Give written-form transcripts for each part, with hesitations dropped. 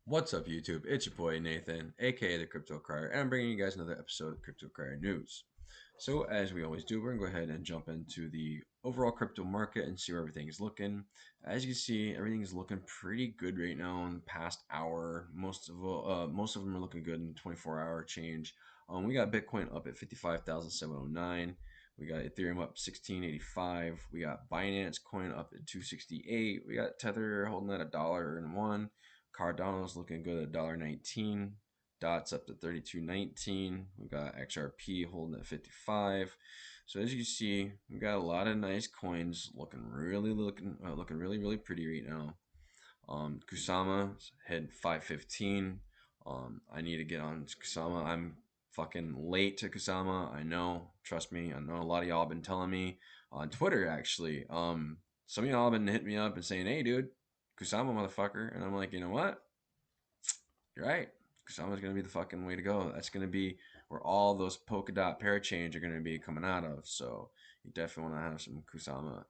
What's up, YouTube? It's your boy Nathan, aka the Crypto Crier, and I'm bringing you guys another episode of Crypto Crier News. So, as we always do, we're gonna go ahead and jump into the overall crypto market and see where everything is looking. As you can see, everything is looking pretty good right now in the past hour. Most of them are looking good in the 24-hour change. We got Bitcoin up at 55,709. We got Ethereum up 1685. We got Binance Coin up at 268. We got Tether holding at $1.01. Cardano's looking good at $1.19. Dots up to 32.19. We got XRP holding at 55. So as you see, we got a lot of nice coins looking really pretty right now. Kusama hit 515. I need to get on Kusama. I'm fucking late to Kusama. I know. Trust me. I know a lot of y'all have been telling me on Twitter actually. Some of y'all have been hitting me up and saying, "Hey, dude, Kusama motherfucker," and I'm like, you know what? You're right. Kusama's gonna be the fucking way to go. That's gonna be where all those Polkadot parachains are gonna be coming out of. So you definitely want to have some Kusama.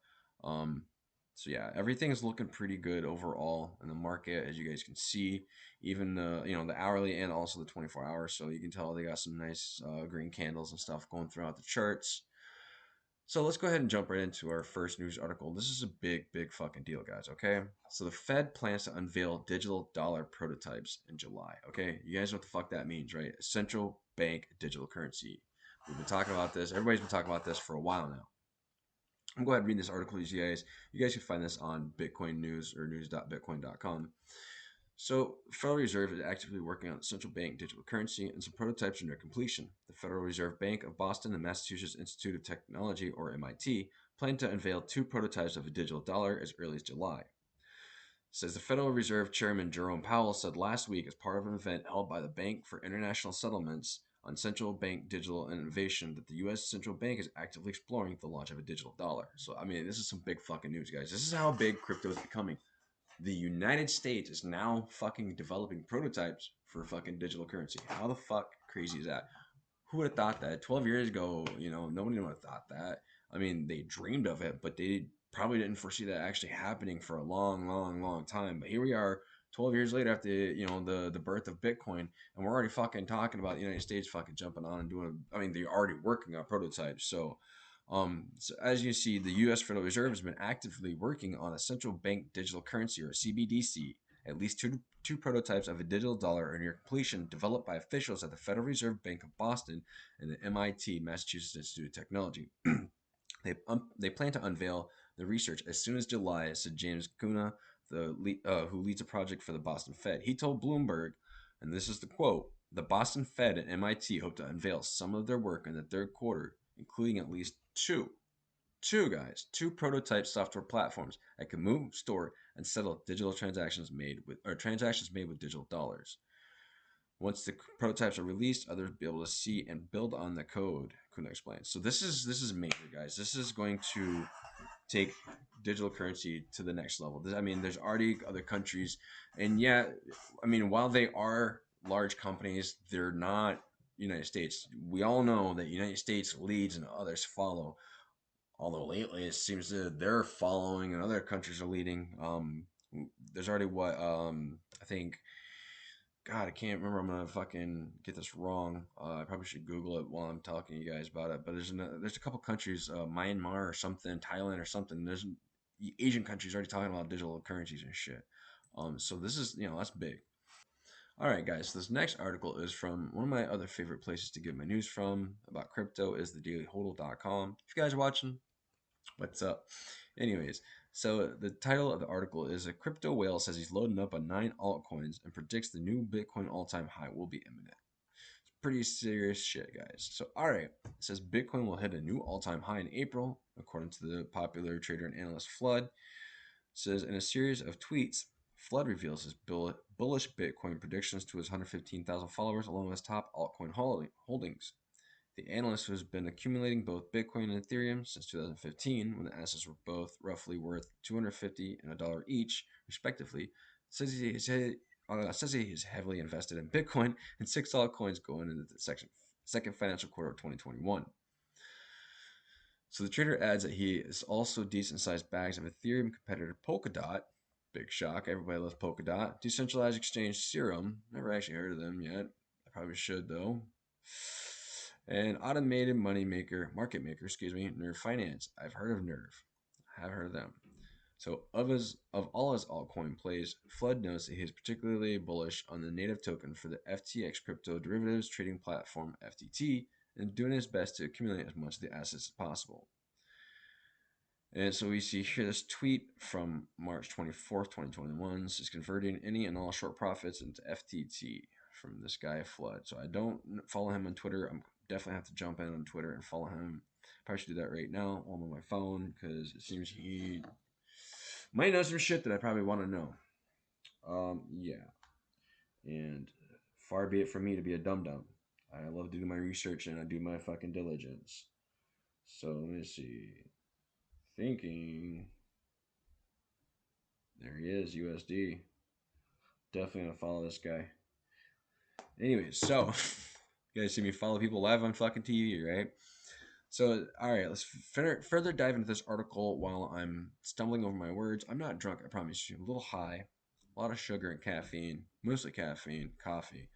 Um, so yeah, everything is looking pretty good overall in the market, as you guys can see. Even the hourly and also the 24 hours. So you can tell they got some nice green candles and stuff going throughout the charts. So let's go ahead and jump right into our first news article. This is a big fucking deal, guys, okay? So the Fed plans to unveil digital dollar prototypes in July, okay? You guys know what the fuck that means, right? Central bank digital currency. We've been talking about this. Everybody's been talking about this for a while now. I'm going to go ahead and read this article to you guys. You guys can find this on Bitcoin News or news.bitcoin.com. So, the Federal Reserve is actively working on central bank digital currency, and some prototypes are near completion. The Federal Reserve Bank of Boston and Massachusetts Institute of Technology, or MIT, plan to unveil two prototypes of a digital dollar as early as July. Says the Federal Reserve Chairman Jerome Powell said last week as part of an event held by the Bank for International Settlements on central bank digital innovation that the U.S. Central Bank is actively exploring the launch of a digital dollar. So, I mean, this is some big fucking news, guys. This is how big crypto is becoming. The United States is now fucking developing prototypes for fucking digital currency. How the fuck crazy is that? Who would have thought that 12 years ago? Nobody would have thought that. I mean, they dreamed of it, but they probably didn't foresee that actually happening for a long time. But here we are, 12 years later, after the birth of Bitcoin, and we're already fucking talking about the United States fucking jumping on and doing. I mean, they're already working on prototypes. So as you see, the U.S. Federal Reserve has been actively working on a central bank digital currency, or CBDC. At least two prototypes of a digital dollar are near completion, developed by officials at the Federal Reserve Bank of Boston and the MIT Massachusetts Institute of Technology. They plan to unveil the research as soon as July, said James Kuna, who leads a project for the Boston Fed. He told Bloomberg, and this is the quote: "The Boston Fed and MIT hope to unveil some of their work in the third quarter, including at least two prototype software platforms that can move, store, and settle digital transactions made with digital dollars. Once the prototypes are released, others will be able to see and build on the code," Kuna explains. So this is major, guys. This is going to take digital currency to the next level. I mean, there's already other countries, and yeah, I mean, while they are large companies, they're not United States. We all know that United States leads and others follow. Although lately it seems that they're following and other countries are leading. There's already I think. God, I can't remember. I'm gonna fucking get this wrong. I probably should Google it while I'm talking to you guys about it. But there's a couple countries, Myanmar or something, Thailand or something. There's Asian countries already talking about digital currencies and shit. So this is that's big. All right, guys. This next article is from one of my other favorite places to get my news from about crypto is thedailyhodl.com. If you guys are watching, what's up? Anyways, so the title of the article is: "A crypto whale says he's loading up on 9 altcoins and predicts the new Bitcoin all-time high will be imminent." It's pretty serious shit, guys. So, all right, it says Bitcoin will hit a new all-time high in April, according to the popular trader and analyst Flood. It says in a series of tweets, Flood reveals his bullish Bitcoin predictions to his 115,000 followers, along with his top altcoin holdings. The analyst, who has been accumulating both Bitcoin and Ethereum since 2015, when the assets were both roughly worth $250 and $1 each, respectively, says he is heavily invested in Bitcoin and 6 altcoins going into the second financial quarter of 2021. So the trader adds that he is also decent-sized bags of Ethereum competitor Polkadot, Big shock. Everybody loves Polkadot. Decentralized exchange Serum. Never actually heard of them yet. I probably should though. And automated money maker, market maker, excuse me, Nerve Finance. I've heard of Nerve. I have heard of them. So of all his altcoin plays, Flood notes that he is particularly bullish on the native token for the FTX crypto derivatives trading platform FTT and doing his best to accumulate as much of the assets as possible. And so we see here this tweet from March 24th, 2021. This is converting any and all short profits into FTT from this guy Flood. So I don't follow him on Twitter. I'm definitely have to jump in on Twitter and follow him. Probably should do that right now while I'm on my phone because it seems he might know some shit that I probably want to know. Yeah. And far be it from me to be a dum dum. I love to do my research and I do my fucking diligence. So let me see. Thinking. There he is, USD. Definitely gonna follow this guy. Anyways, so you guys see me follow people live on fucking TV, right? So, all right, let's further dive into this article while I'm stumbling over my words. I'm not drunk, I promise you. I'm a little high, a lot of sugar and caffeine, mostly caffeine, coffee,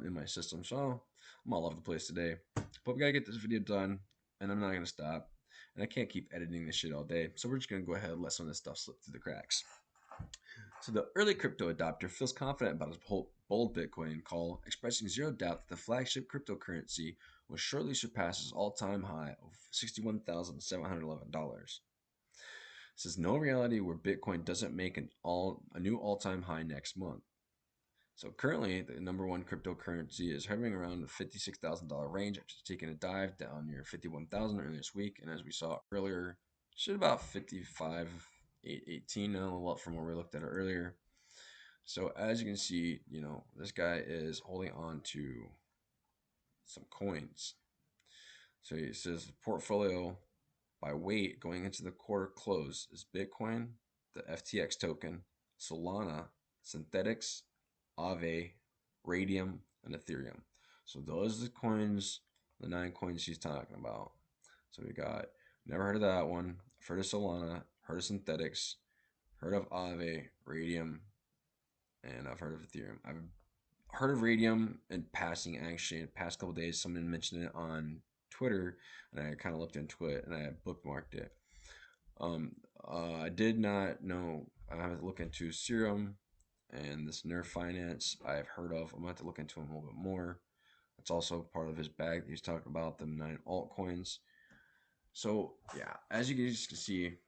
in my system. So I'm all over the place today. But we gotta get this video done, and I'm not gonna stop. And I can't keep editing this shit all day. So we're just gonna go ahead and let some of this stuff slip through the cracks. So the early crypto adopter feels confident about his bold Bitcoin call, expressing zero doubt that the flagship cryptocurrency will shortly surpass his all-time high of $61,711. Says no reality where Bitcoin doesn't make a new all-time high next month. So currently, the number one cryptocurrency is hovering around the $56,000 range, actually taking a dive down near 51,000 earlier this week, and as we saw earlier, should about 55,818 now, a lot from where we looked at it earlier. So as you can see, this guy is holding on to some coins. So he says portfolio by weight going into the quarter close is Bitcoin, the FTX token, Solana, Synthetics, Aave, Radium, and Ethereum. So those are the coins, the 9 coins he's talking about. So we got, never heard of that one, heard of Solana, heard of Synthetics, heard of Aave, Radium, and I've heard of Ethereum. I've heard of Radium in passing, actually. In the past couple days, someone mentioned it on Twitter, and I kind of looked into it and I bookmarked it. I did not know. I have to look into Serum and this Nerf Finance. I've heard of. I'm going to have to look into him a little bit more. It's also part of his bag. He's talking about the 9 altcoins. So yeah, as you guys can see,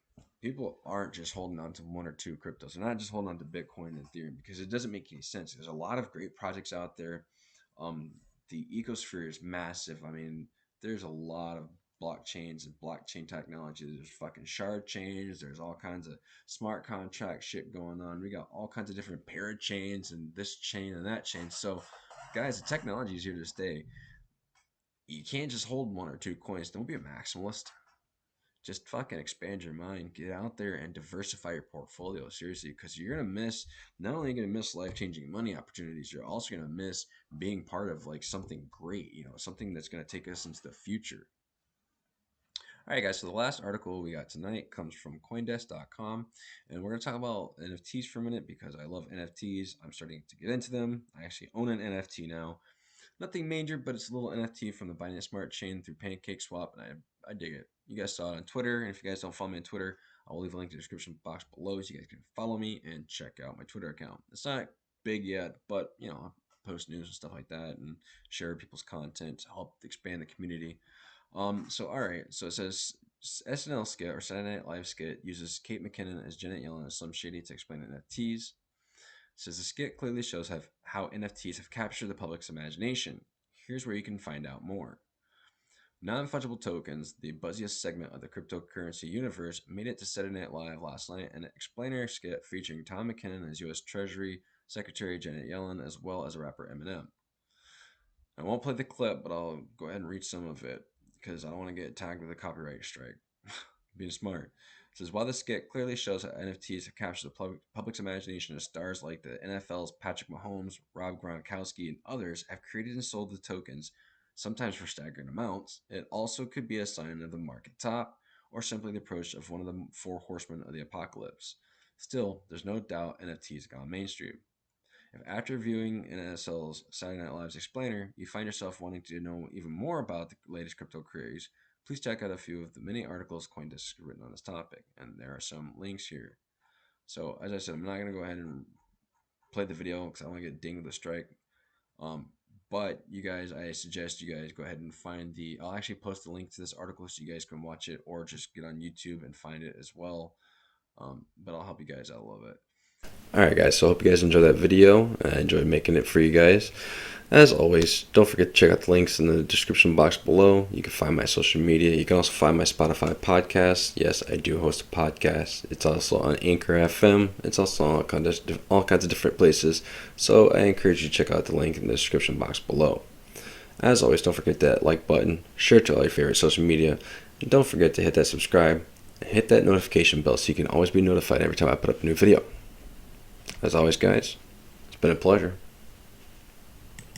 people aren't just holding on to one or two cryptos. They're not just holding on to Bitcoin and Ethereum because it doesn't make any sense. There's a lot of great projects out there. The ecosphere is massive. I mean, there's a lot of blockchains and blockchain technology. There's fucking shard chains. There's all kinds of smart contract shit going on. We got all kinds of different parachains and this chain and that chain. So, guys, the technology is here to stay. You can't just hold one or two coins. Don't be a maximalist. Just fucking expand your mind, get out there and diversify your portfolio seriously, because you're gonna miss, not only gonna miss life-changing money opportunities, you're also gonna miss being part of like something great, something that's gonna take us into the future. All right, guys, so the last article we got tonight comes from Coindesk.com, and we're going to talk about NFTs for a minute because I love NFTs. I'm starting to get into them. I actually own an NFT now. Nothing major, but it's a little NFT from the Binance Smart Chain through PancakeSwap, and I dig it. You guys saw it on Twitter, and if you guys don't follow me on Twitter, I will leave a link in the description box below so you guys can follow me and check out my Twitter account. It's not big yet, but I post news and stuff like that and share people's content to help expand the community. So all right, so it says SNL skit or Saturday Night Live skit uses Kate McKinnon as Janet Yellen as Slim Shady to explain NFTs. It says the skit clearly shows how NFTs have captured the public's imagination. Here's where you can find out more. Non-fungible tokens, the buzziest segment of the cryptocurrency universe, made it to Saturday Night Live last night, an explainer skit featuring Tom McKinnon as U.S. Treasury Secretary Janet Yellen, as well as rapper Eminem. I won't play the clip, but I'll go ahead and read some of it because I don't want to get tagged with a copyright strike. Being smart. It says, while this skit clearly shows how NFTs have captured the public's imagination as stars like the NFL's Patrick Mahomes, Rob Gronkowski, and others have created and sold the tokens, sometimes for staggering amounts, it also could be a sign of the market top or simply the approach of one of the 4 horsemen of the apocalypse. Still, there's no doubt NFTs gone mainstream. If after viewing NSL's Saturday Night Live's Explainer, you find yourself wanting to know even more about the latest crypto queries, please check out a few of the many articles CoinDesk has written on this topic, and there are some links here. So, as I said, I'm not going to go ahead and play the video because I don't want to get dinged with a strike. Um, but you guys, I suggest you guys go ahead and find the. I'll actually post the link to this article so you guys can watch it, or just get on YouTube and find it as well. But I'll help you guys out a little bit. Alright guys, so I hope you guys enjoyed that video. I enjoyed making it for you guys. As always, don't forget to check out the links in the description box below. You can find my social media. You can also find my Spotify podcast. Yes, I do host a podcast. It's also on Anchor FM. It's also on all kinds of different places. So I encourage you to check out the link in the description box below. As always, don't forget that like button, share it to all your favorite social media, and don't forget to hit that subscribe and hit that notification bell so you can always be notified every time I put up a new video. As always, guys, it's been a pleasure.